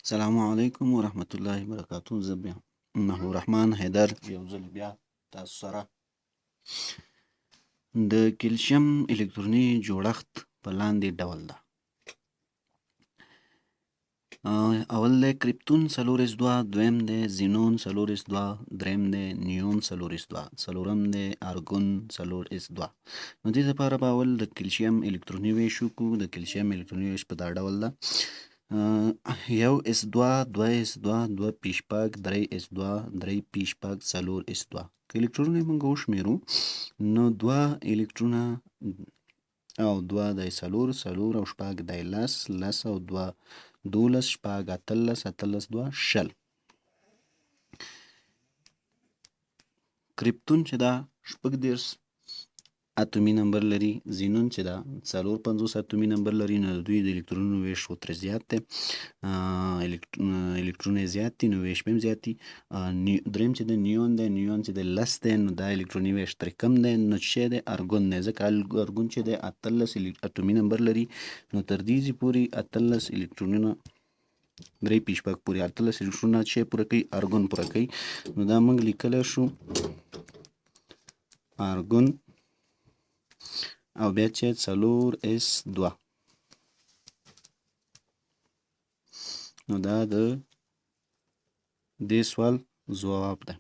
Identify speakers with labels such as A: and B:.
A: السلام علیکم ورحمت الله وبرکاتہ. زه بیا محبوب الرحمن حیدر یو ځل بیا تاسو سره د کلشیم الکتروني جوړښت په لاندې ډول ده. اول دی کریپتون 4s2، دویم دی زینون 4s2، دریم دی نیون 4s2، څلورم دی ارګون 4s2. نو دې لپاره به اول د کلشیم الکتروني ویش وکړو. د کلشیم الکتروني ویش په دا ډول ده: 1s2، 2s2، 2p6، 3s2، 3p6، 4s2. که الکترونونه موږ وشمېرو نو 2 الکترونه او 2 دی 4، 4 او 6 دی 10، 10 او 2 12، 6 18، 18 2 20. کریپتون چې دا 18 اتومي نمبر لري، زینون چې دا 54 اتومي نمبر لري. نو د دوی د الکترونونو ویش خو ترې زیات دی، الکترونونه یې زیات دي نو ویش به هم زیات دي. دریم چې د نیون دی، نیون چې د 10 دی نو دا الکتروني ویش ترې کم دی. نو چې دی ارګون دی، ځکه ارګون چې دی 18 اتومي نمبر لري نو تر دې پورې 18 الکترونونه 3p6 پورې 18 الکترونونه چې پوره کوي ارګون پوره کوي. نو دا موږ لیکلی شو ارګون او بیا چې 4s2. نو دا د دې سوال ځواب ده.